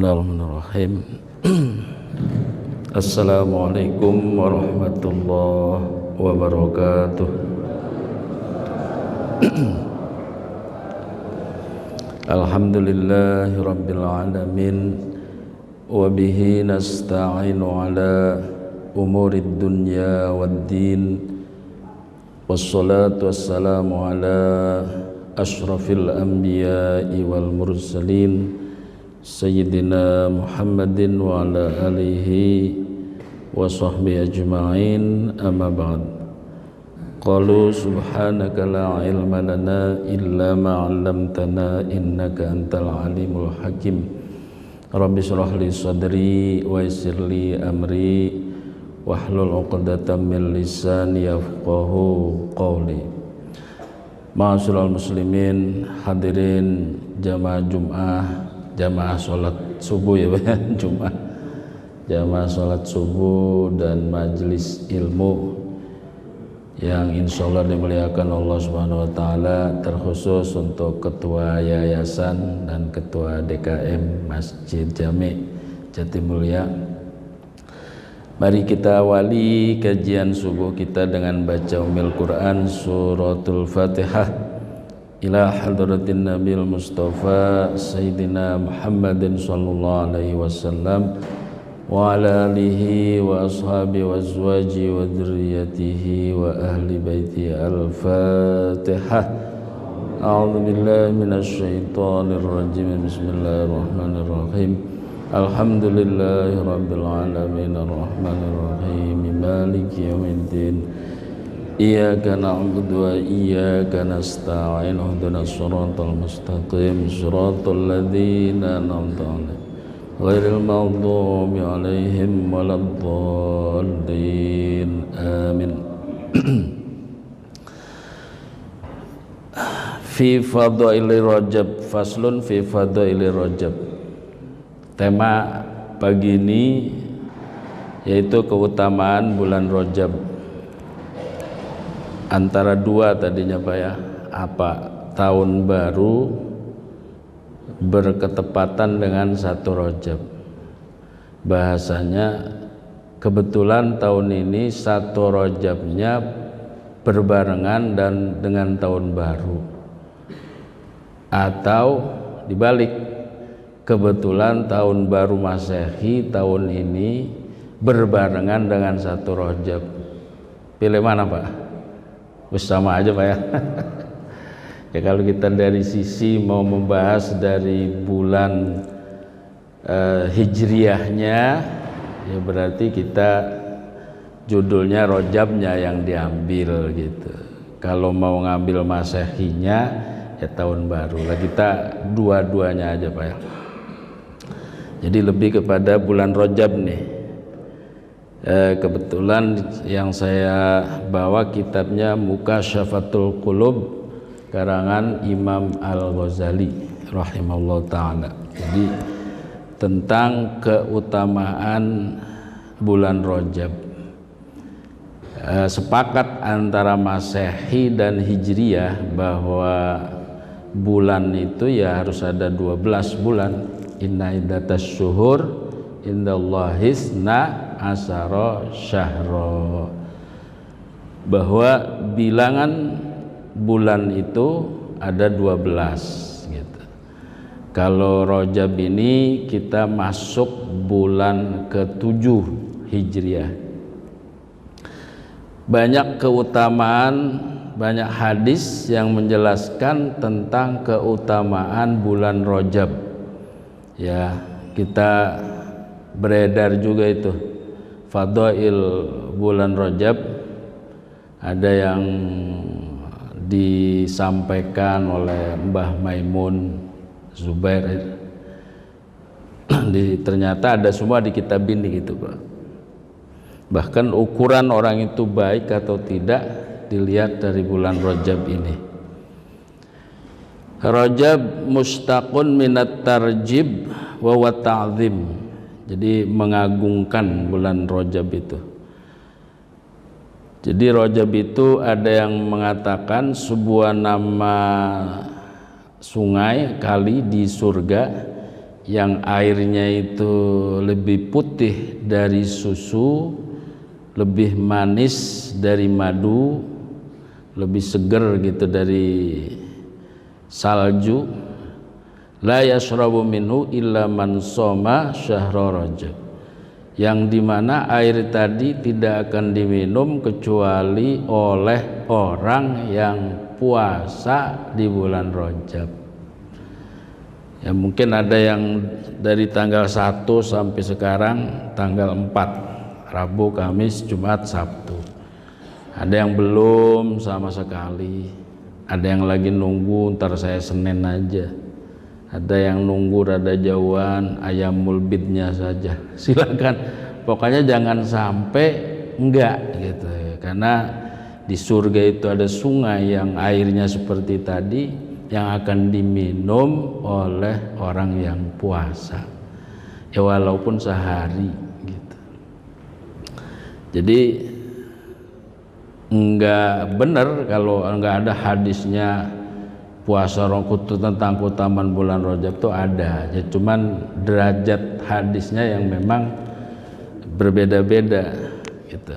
Bismillahirrahmanirrahim. Assalamualaikum warahmatullahi wabarakatuh. Alhamdulillahi rabbil alamin, wa bihi nasta'inu ala umurid dunya waddin, wassalatu wassalamu ala ashrafil anbiya'i wal mursalin Sayyidina Muhammadin wa ala alihi wa sahbihi ajma'in, amma ba'd. Qalu subhanaka la ilma lana illa ma 'allamtana innaka antal alimul hakim. Rabbi shrah li sadri wa yassir li amri wahlul 'uqdatam min lisani yafqahu qawli. Ma'asyiral muslimin, hadirin jamaah Jumat, jamaah sholat subuh ya Pak, Jumat, jamaah sholat subuh dan majelis ilmu yang insya Allah dimuliakan Allah Subhanahu Wa Taala, terkhusus untuk ketua yayasan dan ketua DKM Masjid Jami Jatimulya. Mari kita awali kajian subuh kita dengan baca Ummul Quran suratul Fatihah ila hadratin Nabil Mustafa Sayyidina Muhammadin sallallahu alaihi wasallam wa ala alihi wa ashabi wa azwaji wa dzurriyyatihi wa ahli baiti. Al-Fatihah. A'udzu billahi minasy syaithanir rajim. Bismillahirrahmanirrahim. Alhamdulillahi rabbil alamin arrahmanir rahim maliki yaumiddin. Iyyaka na'budu wa iyyaka nasta'in ihdinas siratal mustaqim siratal ladzina an'amta 'alaihim ghairil maghdubi 'alaihim waladdallin. Amin. Fi fadaili Rajab, faslun fi fadaili Rajab. Tema pagi ini yaitu keutamaan bulan Rajab. Antara dua tadinya Pak ya, apa tahun baru berketepatan dengan 1 Rajab. Bahasanya kebetulan tahun ini 1 Rajabnya berbarengan dan dengan tahun baru, atau dibalik, kebetulan tahun baru Masehi tahun ini berbarengan dengan 1 Rajab. Pilih mana Pak? Sama aja Pak ya. Ya kalau kita dari sisi mau membahas dari bulan hijriahnya, ya berarti kita judulnya Rajabnya yang diambil gitu. Kalau mau ngambil Masehinya ya tahun baru lah, kita dua-duanya aja Pak ya. Jadi lebih kepada bulan Rajab nih. Kebetulan yang saya bawa kitabnya Mukasyafatul Qulub karangan Imam Al-Ghazali rahimahullah ta'ala. Jadi tentang keutamaan bulan Rajab. Sepakat antara Masehi dan Hijriyah bahwa bulan itu ya harus ada 12 bulan. Inna iddatas syuhur indallahi isna asyara syahra, bahwa bilangan bulan itu ada 12 gitu. Kalau Rajab ini kita masuk bulan ke-7 Hijriah. Banyak keutamaan, banyak hadis yang menjelaskan tentang keutamaan bulan Rajab. Ya, kita beredar juga itu fadail bulan Rajab, ada yang disampaikan oleh Mbah Maimun Zubair. Ternyata ada semua di kitab ini gitu Pak. Bahkan ukuran orang itu baik atau tidak dilihat dari bulan Rajab ini. Rajab mustaqun minat tarjib wa ta'zim. Jadi mengagungkan bulan Rajab itu. Jadi Rajab itu ada yang mengatakan sebuah nama sungai, kali di surga yang airnya itu lebih putih dari susu, lebih manis dari madu, lebih seger gitu dari salju. La yashrabu minhu illa man shoma syahra Rajab, yang dimana air tadi tidak akan diminum kecuali oleh orang yang puasa di bulan Rajab. Ya mungkin ada yang dari tanggal 1 sampai sekarang tanggal 4, Rabu, Kamis, Jumat, Sabtu. Ada yang belum sama sekali, ada yang lagi nunggu ntar saya Senin aja, ada yang nunggu rada jauhan, ayamul bidnya saja. Silakan, pokoknya jangan sampai enggak gitu ya. Karena di surga itu ada sungai yang airnya seperti tadi, yang akan diminum oleh orang yang puasa, ya walaupun sehari gitu. Jadi enggak benar kalau enggak ada hadisnya puasa Ramadan tentang keutamaan bulan Rajab itu ada, ya cuman derajat hadisnya yang memang berbeda-beda gitu.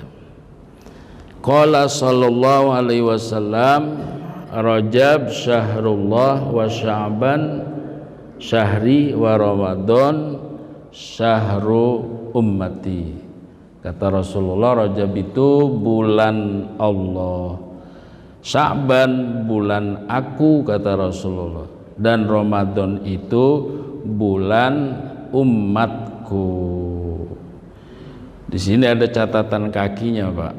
Qala sallallahu alaihi wasallam, Rajab syahrullah wa Sya'ban syahri wa Ramadan syahru ummati. Kata Rasulullah, Rajab itu bulan Allah, Sya'ban bulan aku, kata Rasulullah, dan Ramadan itu bulan umatku. Di sini ada catatan kakinya, Pak.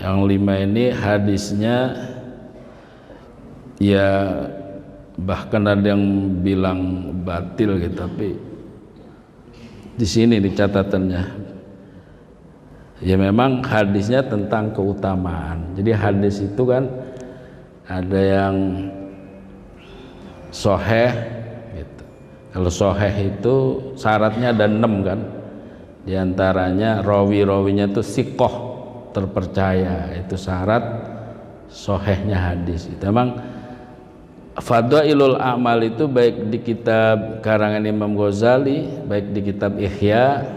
Yang 5 ini hadisnya ya bahkan ada yang bilang batil gitu, tapi di sini di catatannya ya memang hadisnya tentang keutamaan. Jadi hadis itu kan ada yang sahih gitu. Kalau sahih itu syaratnya ada 6 kan, di antaranya rawi-rawinya itu siqah, terpercaya, itu syarat sahihnya hadis. Itu memang Fadailul A'mal itu baik di kitab karangan Imam Ghazali, baik di kitab Ihya,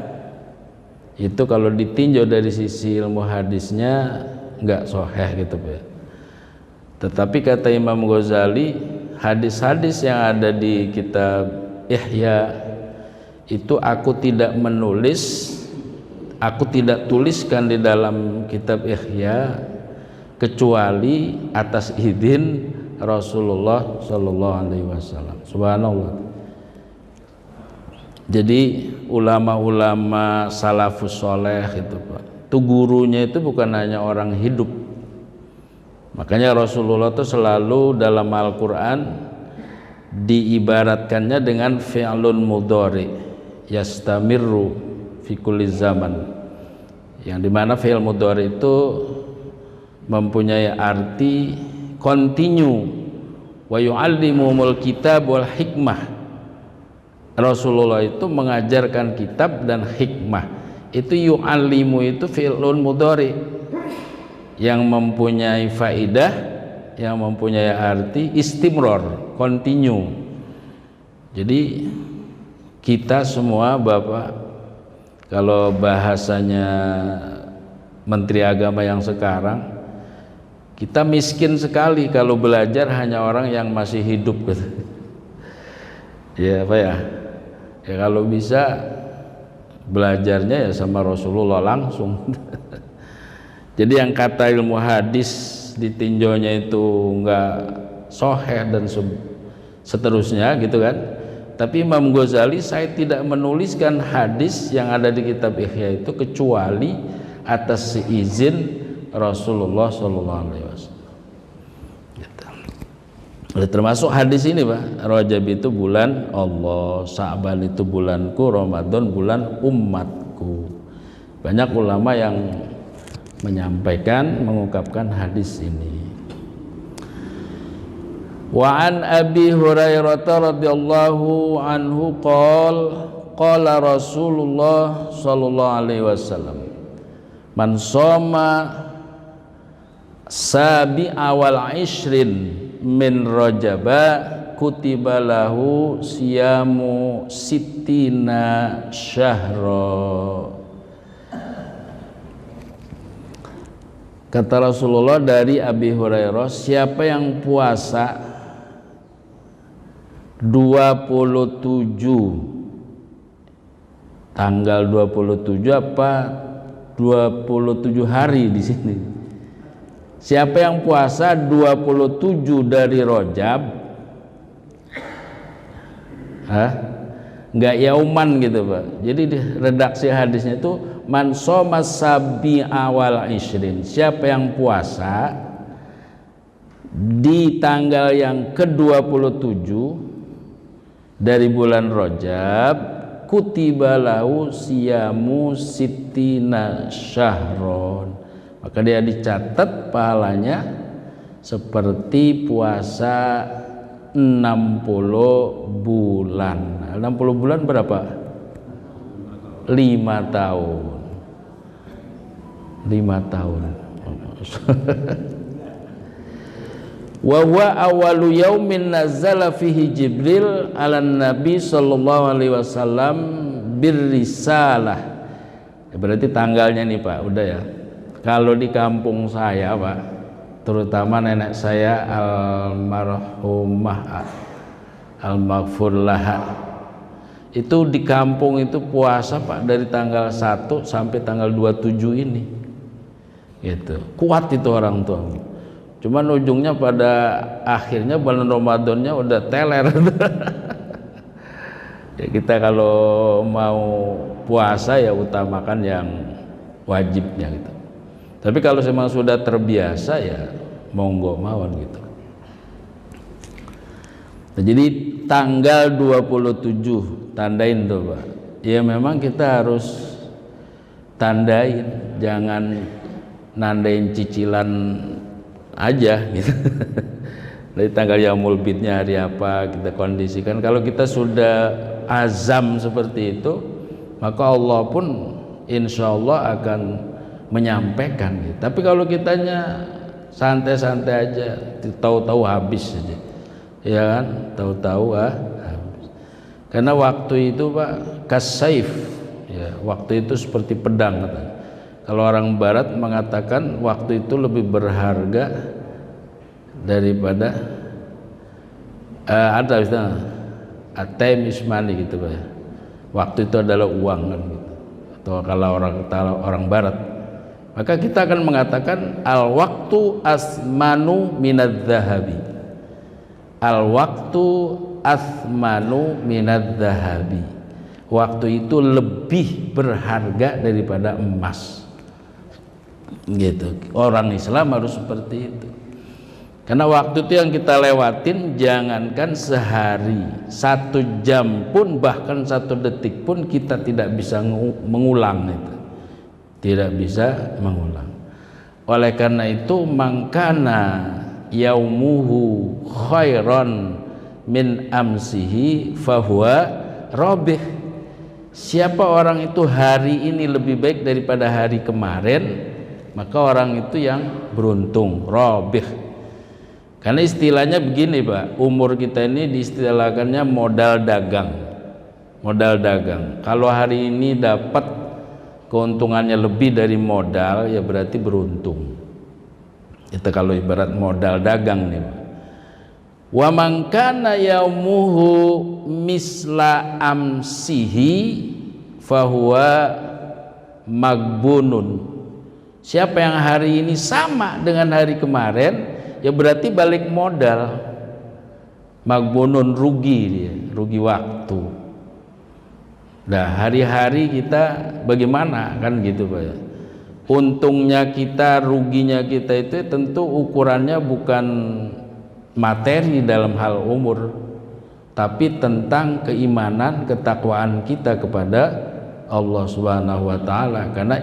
itu kalau ditinjau dari sisi ilmu hadisnya enggak sahih gitu Pak. Tetapi kata Imam Ghazali, hadis-hadis yang ada di kitab Ihya itu aku tidak menulis, aku tidak tuliskan di dalam kitab Ihya kecuali atas izin Rasulullah Shallallahu Alaihi Wasallam. Subhanallah. Jadi ulama-ulama salafus soleh itu Pak, itu gurunya itu bukan hanya orang hidup. Makanya Rasulullah itu selalu dalam Al-Quran diibaratkannya dengan fi'lun mudhari yastamirru fi kulli zaman, yang dimana fi'il mudhari itu mempunyai arti continue wa yu'allimumul kitab wal hikmah. Rasulullah itu mengajarkan kitab dan hikmah. Itu yu'allimu itu fi'lun mudhari yang mempunyai faidah, yang mempunyai arti istimror, continue. Jadi kita semua Bapak, kalau bahasanya Menteri Agama yang sekarang, kita miskin sekali kalau belajar hanya orang yang masih hidup gitu. Ya apa ya? Ya kalau bisa belajarnya ya sama Rasulullah langsung. Jadi yang kata ilmu hadis ditinjaunya itu enggak sahih dan seterusnya gitu kan. Tapi Imam Ghazali, saya tidak menuliskan hadis yang ada di kitab Ihya itu kecuali atas izin Rasulullah Sallallahu Alaihi Wasallam. Gitu. Termasuk hadis ini Pak, Rajab itu bulan Allah, Sya'ban itu bulanku, Ramadan bulan umatku. Banyak ulama yang menyampaikan, mengungkapkan hadis ini. Wa an Abi Hurairah radhiyallahu anhu qala Rasulullah sallallahu alaihi wasallam, man shoma sabi awal ishrin min Rajaba kutiba lahu siyamu sittina syahra. Kata Rasulullah dari Abi Hurairah, siapa yang puasa 27 tanggal 27 apa 27 hari di sini. Siapa yang puasa 27 dari Rajab, nggak yauman gitu Pak. Jadi di redaksi hadisnya itu man shoma sabi awal ishrin. Siapa yang puasa di tanggal yang ke-27 dari bulan Rajab, kutiba lahu siyamu sittina syahron. Maka dia dicatat pahalanya seperti puasa 60 bulan. 60 bulan berapa? 5 tahun. 5 tahun. Wa huwa awwalu yaumin nazala fihi Jibril 'alan Nabi sallallahu alaihi wasallam birrisalah. Ya, berarti tanggalnya nih Pak, udah ya. Kalau di kampung saya Pak, terutama nenek saya almarhumah almaghfurlah, itu di kampung itu puasa Pak dari tanggal 1 sampai tanggal 27 ini gitu. Kuat itu orang tua. Cuman ujungnya pada akhirnya bulan Ramadannya udah teler. Ya, kita kalau mau puasa ya utamakan yang wajibnya gitu. Tapi kalau memang sudah terbiasa ya monggo mawon gitu. Nah, jadi tanggal 27 tandain tuh Pak. Ya memang kita harus tandain, jangan nandain cicilan aja gitu. Dari tanggal yaumul bidnya hari apa kita kondisikan. Kalau kita sudah azam seperti itu, maka Allah pun insya Allah akan menyampaikan gitu. Tapi kalau kitanya santai-santai aja, tahu-tahu habis aja, ya kan, tahu-tahu habis. Karena waktu itu Pak kasaif, ya, waktu itu seperti pedang katanya. Kalau orang Barat mengatakan waktu itu lebih berharga daripada ada istilah time is money gitu Pak. Waktu itu adalah uang kan gitu. Atau kalau orang Barat, maka kita akan mengatakan al waktu asmanu minadz zahabi. Al waktu asmanu minadz zahabi. Waktu itu lebih berharga daripada emas. Gitu. Orang Islam harus seperti itu. Karena waktu itu yang kita lewatin, jangankan sehari, 1 jam pun, bahkan 1 detik pun kita tidak bisa mengulang itu. Tidak bisa mengulang. Oleh karena itu mangkana yaumuhu khairan min amsihi fahuwa rabih. Siapa orang itu hari ini lebih baik daripada hari kemarin, maka orang itu yang beruntung, rabih. Karena istilahnya begini Pak, umur kita ini diistilahkannya modal dagang. Modal dagang. Kalau hari ini dapat keuntungannya lebih dari modal, ya berarti beruntung. Itu kalau ibarat modal dagang nih. Wa man kana yaumuhu misla amsihi fahuwa magbunun. Siapa yang hari ini sama dengan hari kemarin, ya berarti balik modal. Magbunun, rugi dia, rugi waktu. Nah, hari-hari kita bagaimana kan gitu Pak ya. Untungnya kita, ruginya kita itu tentu ukurannya bukan materi dalam hal umur, tapi tentang keimanan, ketakwaan kita kepada Allah Subhanahu wa taala. Karena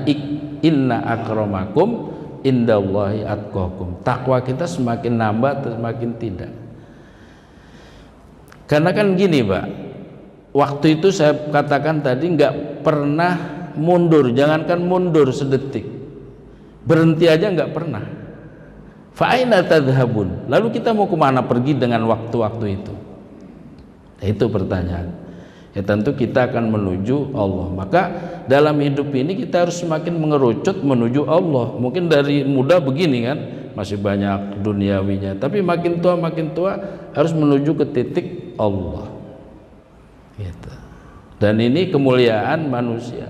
inna akramakum indallahi atqakum. Takwa kita semakin nambah atau semakin tidak. Karena kan gini Pak, waktu itu saya katakan tadi nggak pernah mundur, jangankan mundur sedetik, berhenti aja nggak pernah. Fa aina tadhhabun? Lalu kita mau kemana pergi dengan waktu-waktu itu? Itu pertanyaan. Ya tentu kita akan menuju Allah. Maka dalam hidup ini kita harus semakin mengerucut menuju Allah. Mungkin dari muda begini kan, masih banyak duniawinya, tapi makin tua harus menuju ke titik Allah. Gitu. Dan ini kemuliaan manusia.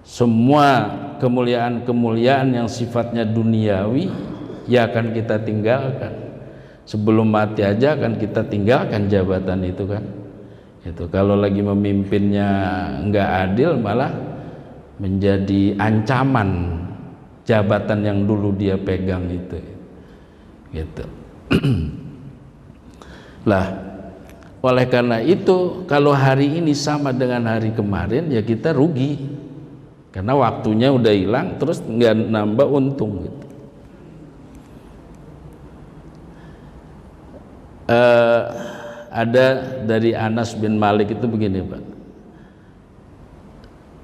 Semua kemuliaan yang sifatnya duniawi ya akan kita tinggalkan. Sebelum mati aja akan kita tinggalkan jabatan itu kan. Itu kalau lagi memimpinnya nggak adil malah menjadi ancaman jabatan yang dulu dia pegang itu. Gitu. Lah, oleh karena itu kalau hari ini sama dengan hari kemarin ya kita rugi. Karena waktunya udah hilang terus nggak nambah untung gitu. Ada dari Anas bin Malik itu begini Pak,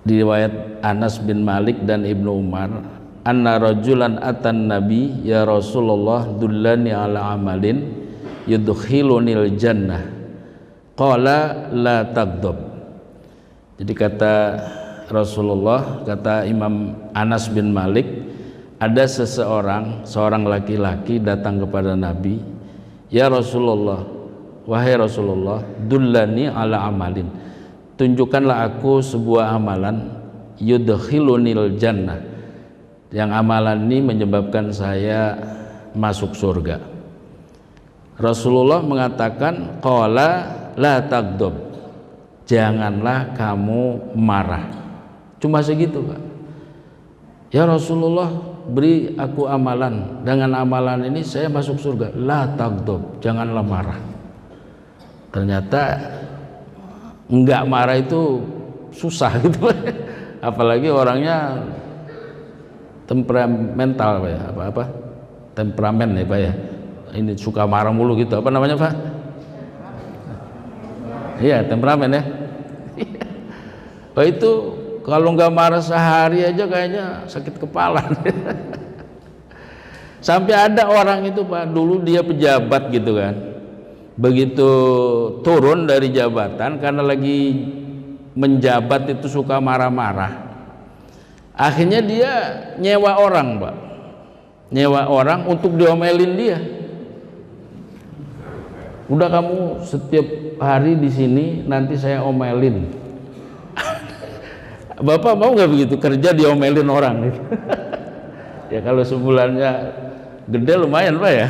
di riwayat Anas bin Malik dan Ibnu Umar, anna rajulan atan nabi ya Rasulullah dullani ala amalin yudkhilunil jannah qala la taghdab. Jadi kata Rasulullah, kata Imam Anas bin Malik, ada seorang laki-laki datang kepada Nabi, ya Rasulullah, wahai Rasulullah, dullani ala amalin, tunjukkanlah aku sebuah amalan yudkhilunil jannah, yang amalan ini menyebabkan saya masuk surga. Rasulullah mengatakan qala la taghdab, janganlah kamu marah. Cuma segitu Pak. Ya Rasulullah, beri aku amalan, dengan amalan ini saya masuk surga. La taghdab, janganlah marah. Ternyata enggak marah itu susah gitu. Apalagi orangnya temperamental Pak ya, apa temperamen ya Pak ya. Ini suka marah mulu gitu. Apa namanya Pak? Iya, temperamen ya. Pak itu kalau nggak marah sehari aja kayaknya sakit kepala. Sampai ada orang itu Pak, dulu dia pejabat gitu kan, begitu turun dari jabatan karena lagi menjabat itu suka marah-marah, akhirnya dia nyewa orang Pak, nyewa orang untuk diomelin dia. Udah kamu setiap hari di sini, nanti saya omelin. Bapak mau nggak begitu, kerja diomelin orang gitu? Ya kalau sebulannya gede lumayan Pak ya.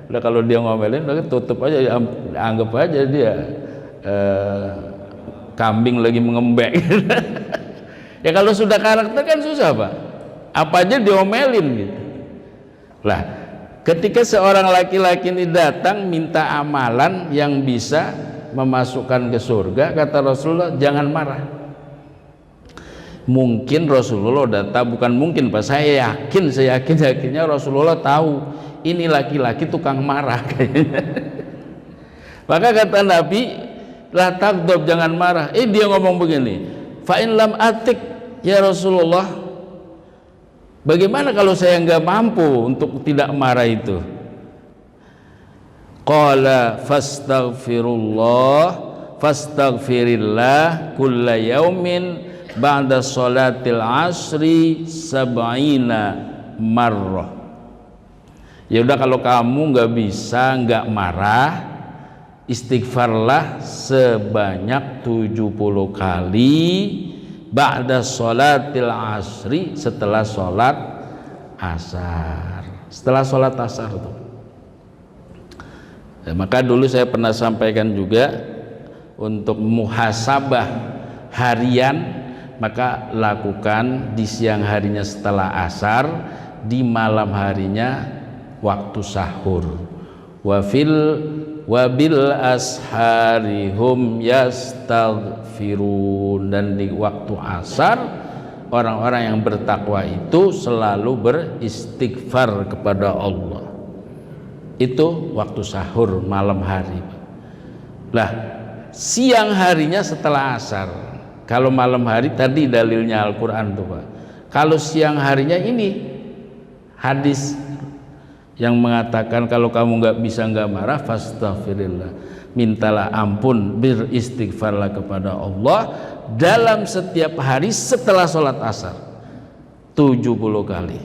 Udah kalau dia ngomelin udah tutup aja, anggap aja dia kambing lagi mengembek. Ya kalau sudah karakter kan susah Pak, apa aja diomelin gitu. Lah ketika seorang laki-laki ini datang minta amalan yang bisa memasukkan ke surga, kata Rasulullah jangan marah. Mungkin Rasulullah udah tahu, bukan mungkin Pak, saya yakinnya Rasulullah tahu ini laki-laki tukang marah kayaknya. Maka kata Nabi, la taghdab, jangan marah. Dia ngomong begini, fa in lam atik ya Rasulullah, bagaimana kalau saya nggak mampu untuk tidak marah itu? Qala fastaghfirillah kulla yaumin ba'da sholatil asri sab'ina marrah. Ya udah kalau kamu nggak bisa nggak marah, istighfarlah sebanyak 70 kali ba'da sholatil asri, setelah sholat asar. Setelah sholat asar itu. Ya, maka dulu saya pernah sampaikan juga untuk muhasabah harian, maka lakukan di siang harinya setelah asar, di malam harinya waktu sahur. Wabil asharihum yastaghfirun, dan di waktu asar orang-orang yang bertakwa itu selalu beristighfar kepada Allah. Itu waktu sahur malam hari. Lah siang harinya setelah asar. Kalau malam hari tadi dalilnya Al-Quran tuh Pak. Kalau siang harinya ini hadis yang mengatakan kalau kamu nggak bisa nggak marah, fastaghfirillah. mintalah ampun, beristighfarlah kepada Allah dalam setiap hari setelah sholat asar 70 kali.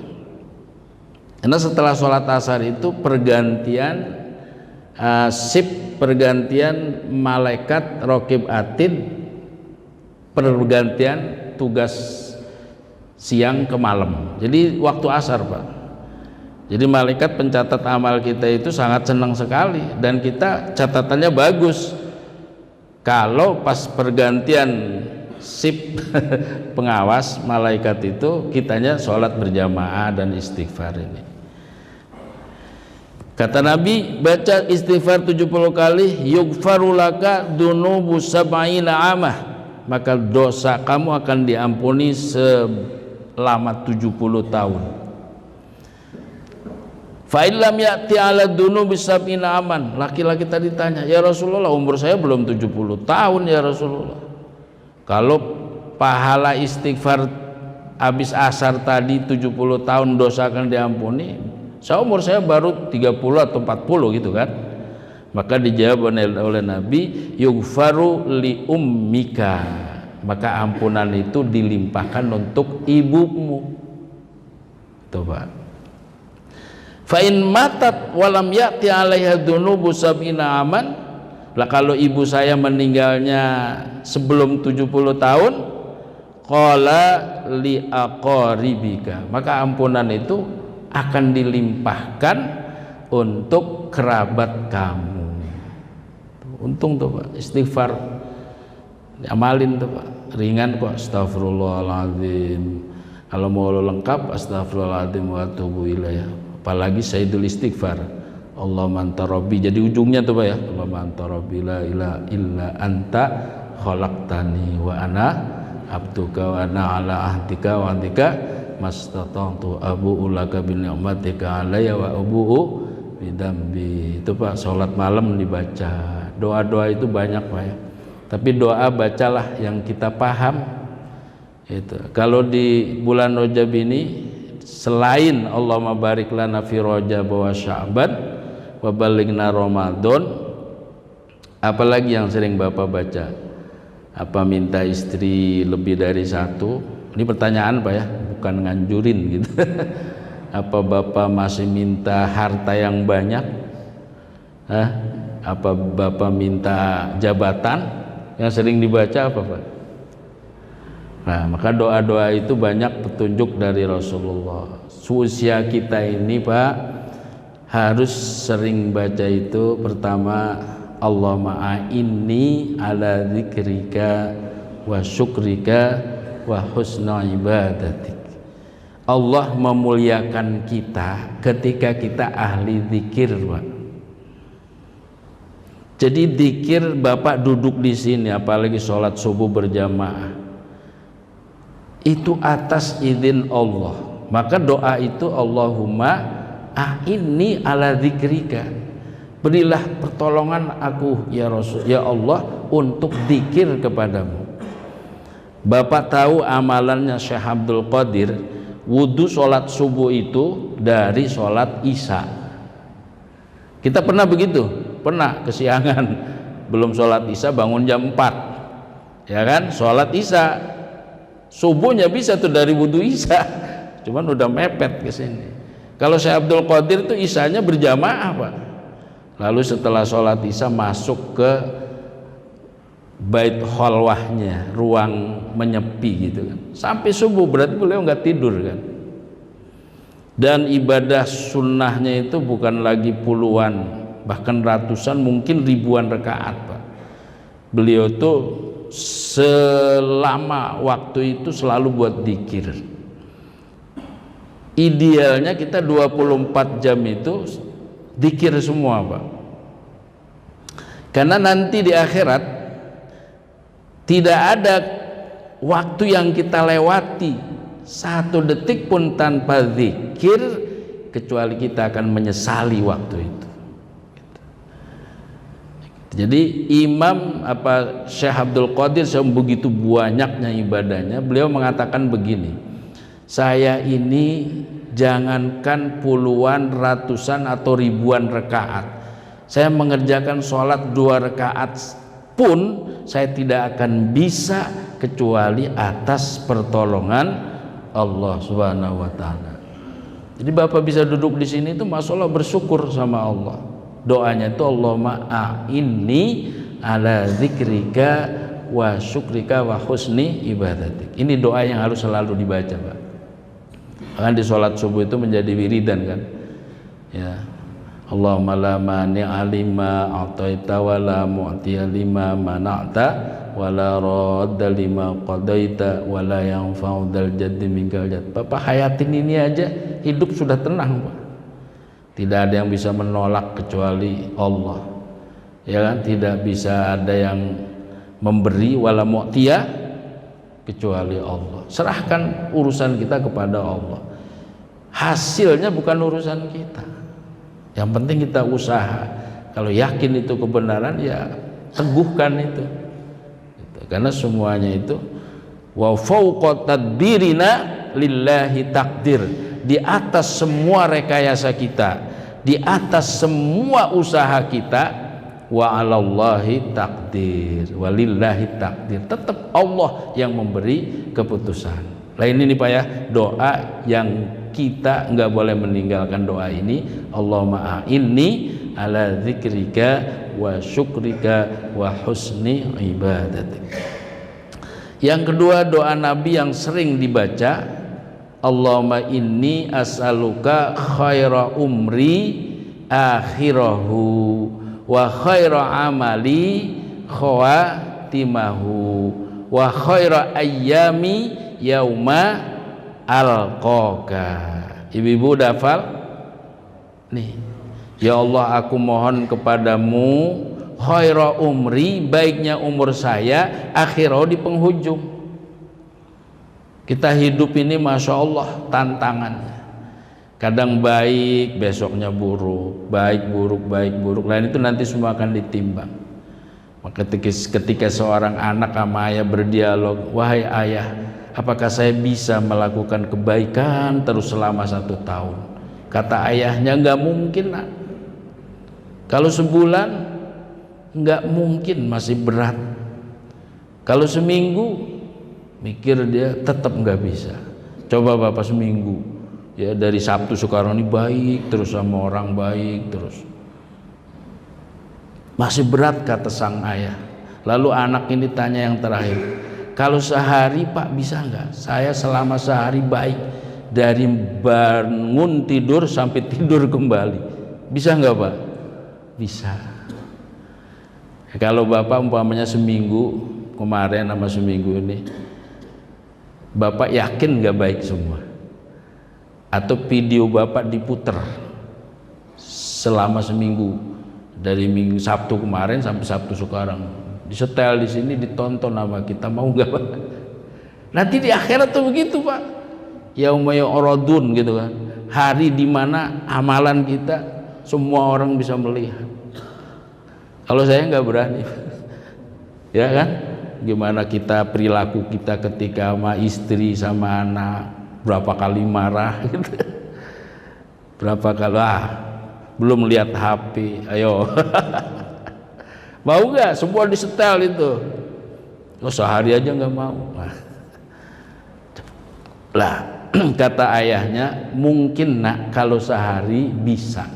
Karena setelah sholat asar itu pergantian pergantian malaikat raqib atid, pergantian tugas siang ke malam. Jadi waktu asar, Pak. Jadi malaikat pencatat amal kita itu sangat senang sekali, dan kita catatannya bagus. Kalau pas pergantian sip pengawas malaikat itu, kitanya sholat berjamaah dan istighfar ini. Kata Nabi, baca istighfar 70 kali, yughfaru laka dunubu sab'ina amah, maka dosa kamu akan diampuni selama 70 tahun. Fa illam ya'ti 'ala dunubi sab'ina aman. Laki-laki tadi tanya, "Ya Rasulullah, umur saya belum 70 tahun ya Rasulullah. Kalau pahala istighfar habis asar tadi 70 tahun dosa akan diampuni, umur saya baru 30 atau 40 gitu kan?" Maka dijawab oleh Nabi, yughfaru li ummika, maka ampunan itu dilimpahkan untuk ibumu. Tuh Pak. Fa in matat walam ya'ti 'alaiha dunubu sab'ina aman, lah kalau ibu saya meninggalnya sebelum 70 tahun, qala li aqaribika, maka ampunan itu akan dilimpahkan untuk kerabat kamu. Untung tuh Pak, istighfar amalin tuh Pak, ringan kok. Astagfirullahaladzim, kalau mau lengkap astagfirullahaladzim wa atubu ilaih. Apalagi sayyidul istighfar, Allahumma anta rabbi, jadi ujungnya tuh Pak ya, Allahumma anta rabbi la ilaha illa anta khalaqtani wa ana abduka wa ana ala ahdika wa antika mastata'tu abu'u laka bi ni'matika alayya wa abu'u bidambi. Itu Pak, sholat malam dibaca. Doa-doa itu banyak Pak ya, tapi doa bacalah yang kita paham. Itu kalau di bulan Rajab ini, selain Allahumma barik lana fi Rajab wa Sya'ban wa balighna Ramadan, apalagi yang sering Bapak baca? Apa minta istri lebih dari satu? Ini pertanyaan Pak ya, bukan nganjurin gitu. Apa Bapak masih minta harta yang banyak? Apa Bapak minta jabatan? Yang sering dibaca apa Pak? Nah, maka doa-doa itu banyak petunjuk dari Rasulullah. Usia kita ini Pak harus sering baca itu. Pertama, Allahumma a'inni ala dzikrika wa syukrika wa husna ibadatik. Allah memuliakan kita ketika kita ahli zikir Pak. Jadi zikir Bapak duduk di sini, apalagi sholat subuh berjamaah, itu atas izin Allah. Maka doa itu Allahumma a'inni ala dzikrika, berilah pertolongan aku ya Rasul, ya Allah, untuk zikir kepadamu. Bapak tahu amalannya Syekh Abdul Qadir, wudhu sholat subuh itu dari sholat isya. Kita pernah begitu? Pernah kesiangan, belum sholat isya, bangun jam 4 ya kan, sholat isya. Subuhnya bisa tuh dari wudhu isya, cuman udah mepet ke sini. Kalau Syekh Abdul Qadir itu isyanya berjamaah Pak. Lalu setelah sholat isya masuk ke bait khalwahnya, ruang menyepi gitu kan, sampai subuh, berarti beliau nggak tidur kan. Dan ibadah sunnahnya itu bukan lagi puluhan, bahkan ratusan, mungkin ribuan rakaat Pak. Beliau tuh selama waktu itu selalu buat zikir. Idealnya kita 24 jam itu zikir semua Pak, karena nanti di akhirat tidak ada waktu yang kita lewati satu detik pun tanpa zikir, kecuali kita akan menyesali waktu itu. Jadi Imam Syekh Abdul Qadir begitu banyaknya ibadahnya, beliau mengatakan begini, saya ini jangankan puluhan, ratusan atau ribuan rakaat, Saya mengerjakan sholat 2 rakaat pun saya tidak akan bisa kecuali atas pertolongan Allah Subhanahu wa taala. Jadi Bapak bisa duduk di sini itu masalah bersyukur sama Allah. Doanya itu Allahumma a'inni ala dzikrika wa syukrika wa husni ibadatik. Ini doa yang harus selalu dibaca, Pak. Kan di sholat subuh itu menjadi wiridan kan. Ya. Allahumma la mani'a lima a'taita wa la mu'tiya lima mana'ta wa la radda lima qadaita wa la yanfa'u dzal jaddi minkal jadd. Bapak hayatin ini aja hidup sudah tenang, Pak. Tidak ada yang bisa menolak kecuali Allah. Ya kan? Tidak bisa ada yang memberi wala mu'tiya kecuali Allah. Serahkan urusan kita kepada Allah. Hasilnya bukan urusan kita. Yang penting kita usaha. Kalau yakin itu kebenaran, ya teguhkan itu. Karena semuanya itu wa fauqa tadbirina lillahi takdir. Di atas semua rekayasa kita, di atas semua usaha kita, wa 'alallahi takdir, walillahi takdir. Tetap Allah yang memberi keputusan. Lain ini Pak ya, doa yang kita nggak boleh meninggalkan doa ini. Allahumma a'inni ala dzikrika wa syukrika wa husni ibadatik. Yang kedua, doa Nabi yang sering dibaca, Allahumma inni as'aluka khaira umri akhirahu wa khaira amali khawatimahu wa khaira ayyami yauma alqaka. Ibu-ibu udah hafal? Nih. Ya Allah, aku mohon kepadamu khaira umri, baiknya umur saya, akhirah di penghujung. Kita hidup ini Masya Allah tantangannya. Kadang baik, besoknya buruk, baik buruk. Lain itu nanti semua akan ditimbang. Maka ketika seorang anak sama ayah berdialog, wahai ayah, apakah saya bisa melakukan kebaikan terus selama 1 tahun? Kata ayahnya, nggak mungkin nak. Kalau sebulan nggak mungkin, masih berat. Kalau seminggu, mikir dia tetap nggak bisa. Coba Bapak seminggu, ya dari Sabtu sekarang ini baik terus sama orang baik terus, masih berat kata sang ayah. Lalu anak ini tanya yang terakhir, kalau sehari Pak bisa nggak? Saya selama sehari baik, dari bangun tidur sampai tidur kembali, bisa nggak Pak? Bisa. Kalau Bapak umpamanya seminggu kemarin sama seminggu ini, Bapak yakin nggak baik semua? Atau video Bapak diputer selama seminggu, dari minggu Sabtu kemarin sampai Sabtu sekarang, disetel di sini, ditonton sama kita, mau nggak Pak? Nanti di akhirat tuh begitu Pak, yauma yu'radun gitu kan, hari dimana amalan kita semua orang bisa melihat. Kalau saya nggak berani, ya kan? Gimana kita perilaku kita ketika sama istri sama anak, berapa kali marah gitu. Berapa kali belum lihat HP, ayo. Mau nggak semua disetel itu? Oh, sehari aja nggak mau. Lah kata ayahnya, mungkin nak kalau sehari bisa,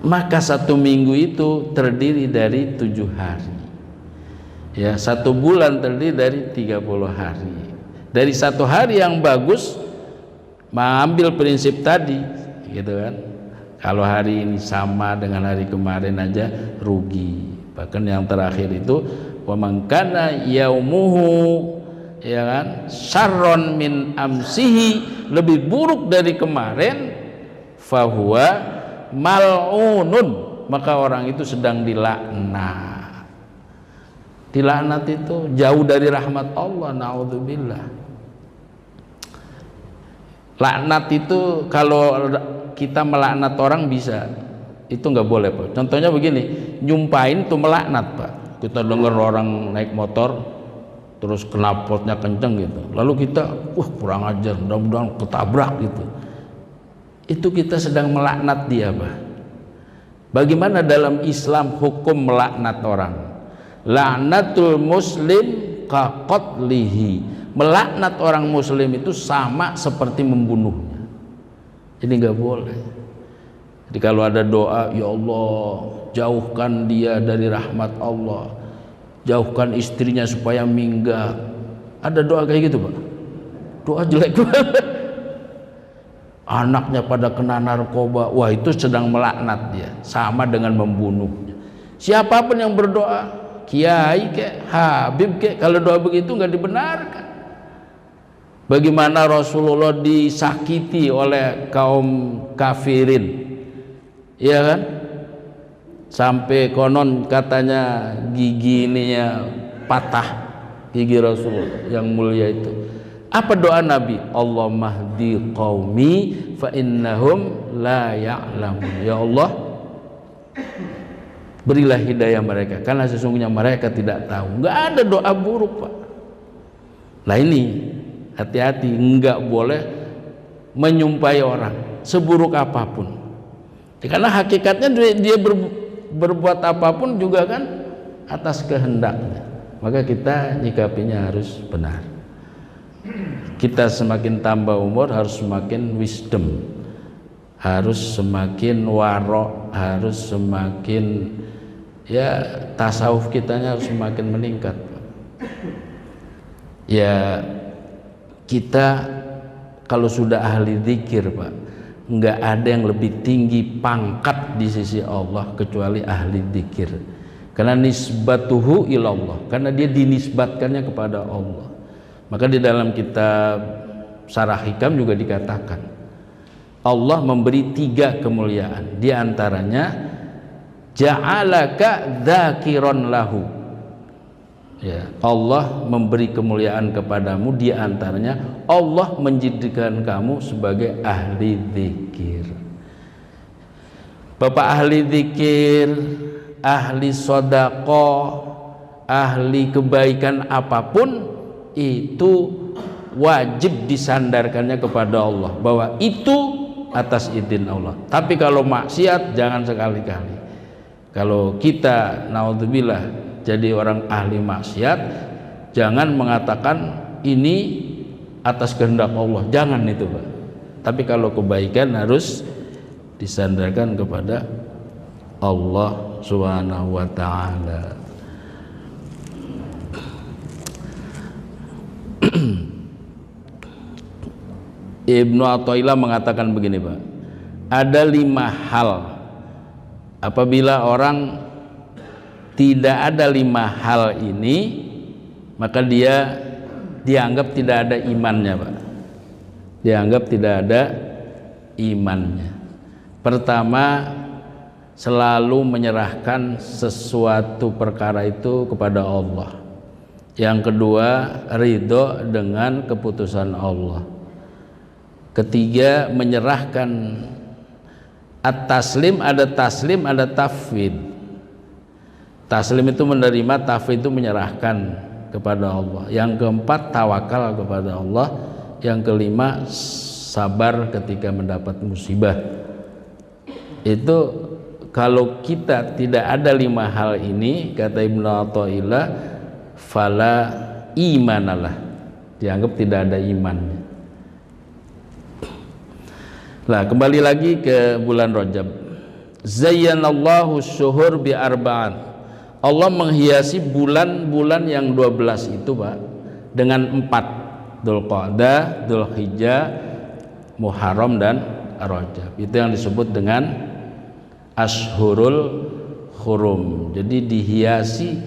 maka 1 minggu itu terdiri dari 7 hari. Ya, 1 bulan terdiri dari 30 hari. Dari 1 hari yang bagus, mengambil prinsip tadi, gitu kan. Kalau hari ini sama dengan hari kemarin aja rugi. Bahkan yang terakhir itu, wa man kana yaumuhu, ya kan, syarron min amsihi, lebih buruk dari kemarin, fahuwa mal'unun, maka orang itu sedang dilaknat. Dilaknat itu jauh dari rahmat Allah, naudzubillah. Laknat itu kalau kita melaknat orang bisa, itu nggak boleh Pak. Contohnya begini, nyumpain tuh melaknat Pak. Kita dengar orang naik motor terus knalpotnya kenceng gitu, lalu kita kurang ajar, mudah-mudahan ketabrak gitu. Itu kita sedang melaknat dia Pak. Bagaimana dalam Islam hukum melaknat orang? La'natul muslim kaqatlihi. Melaknat orang muslim itu sama seperti membunuhnya. Ini nggak boleh. Jadi kalau ada doa, ya Allah jauhkan dia dari rahmat Allah, jauhkan istrinya supaya minggat. Ada doa kayak gitu Pak? Doa jelek banget. Anaknya pada kena narkoba, wah itu sedang melaknat dia, sama dengan membunuhnya. Siapapun yang berdoa, kiai kek, habib kek, kalau doa begitu nggak dibenarkan. Bagaimana Rasulullah disakiti oleh kaum kafirin, iya kan? Sampai konon katanya gigi ininya patah, gigi Rasulullah yang mulia itu. Apa doa Nabi? Allahumma hdi qaumi fa innahum la ya'lamun. Ya Allah, berilah hidayah mereka karena sesungguhnya mereka tidak tahu. Enggak ada doa buruk Pak. Nah ini hati-hati, enggak boleh menyumpahi orang seburuk apapun. Karena hakikatnya dia berbuat apapun juga kan atas kehendaknya. Maka kita nyikapinya harus benar. Kita semakin tambah umur harus semakin wisdom, harus semakin warok, harus semakin ya tasawuf kitanya harus semakin meningkat. Ya kita kalau sudah ahli zikir Pak, nggak ada yang lebih tinggi pangkat di sisi Allah kecuali ahli zikir. Karena nisbatuhu ilallah, karena dia dinisbatkannya kepada Allah. Maka di dalam kitab Sarah Hikam juga dikatakan Allah memberi 3 kemuliaan, di antaranya ja'alaka dzakiron lahu. Ya, Allah memberi kemuliaan kepadamu, di antaranya Allah menjadikan kamu sebagai ahli zikir. Bapak ahli zikir, ahli sedekah, ahli kebaikan apapun itu wajib disandarkannya kepada Allah, bahwa itu atas izin Allah. Tapi kalau maksiat jangan sekali-kali. Kalau kita naudzubillah jadi orang ahli maksiat, jangan mengatakan ini atas kehendak Allah, jangan itu Pak. Tapi kalau kebaikan harus disandarkan kepada Allah Subhanahu wa ta'ala. Ibnu Athaillah mengatakan begini Pak, ada 5 hal apabila orang tidak ada 5 hal ini maka dia dianggap tidak ada imannya Pak, dianggap tidak ada imannya. Pertama, selalu menyerahkan sesuatu perkara itu kepada Allah. Yang kedua, ridho dengan keputusan Allah. Ketiga, menyerahkan at-taslim, ada taslim, ada tafwid. Taslim itu menerima, tafwid itu menyerahkan kepada Allah. Yang keempat, tawakal kepada Allah. Yang kelima, sabar ketika mendapat musibah. Itu kalau kita tidak ada 5 hal ini, kata Ibnu Athaillah, fala imanalah, dianggap tidak ada imannya. Nah, kembali lagi ke bulan Rajab. Zayyanallahu syuhur bi arba'an. Allah menghiasi bulan-bulan yang 12 itu Pak dengan 4, Dzulqa'dah, Dzulhijjah, Muharram dan Rajab. Itu yang disebut dengan Ashhurul Hurum. Jadi dihiasi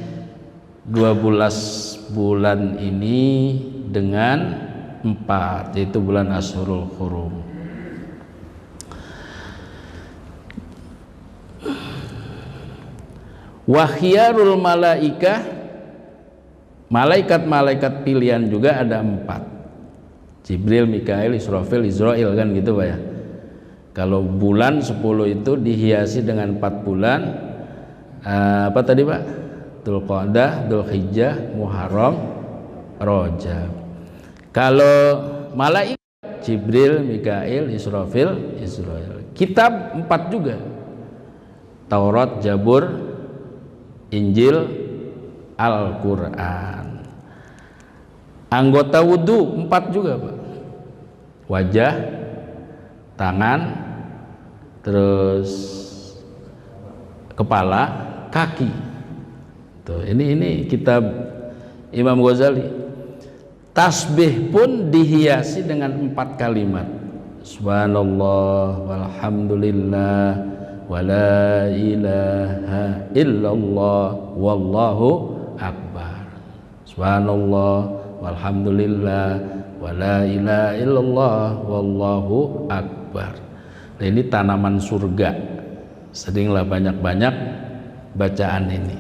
12 bulan ini dengan 4, yaitu bulan Ashhurul Hurum. Wa khiyarul malaikah, malaikat-malaikat pilihan juga ada 4. Jibril, Mikail, Israfil, Israil kan gitu Pak ya. Kalau bulan 10 itu dihiasi dengan 4 bulan. Apa tadi Pak? Dzulqa'dah, Dzulhijjah, Muharram, Rajab. Kalau malaikat Jibril, Mikail, Israfil, Israil. Kitab 4 juga. Taurat, Zabur, Injil, Al-Quran. Anggota wudhu 4 juga Pak. Wajah, tangan, terus kepala, kaki. Tuh, ini kitab Imam Ghazali. Tasbih pun dihiasi dengan 4 kalimat. Subhanallah walhamdulillah wala ilaha illallah wallahu akbar. Subhanallah walhamdulillah wala ilaha illallah wallahu akbar. Nah, ini tanaman surga. Seringlah banyak-banyak bacaan ini.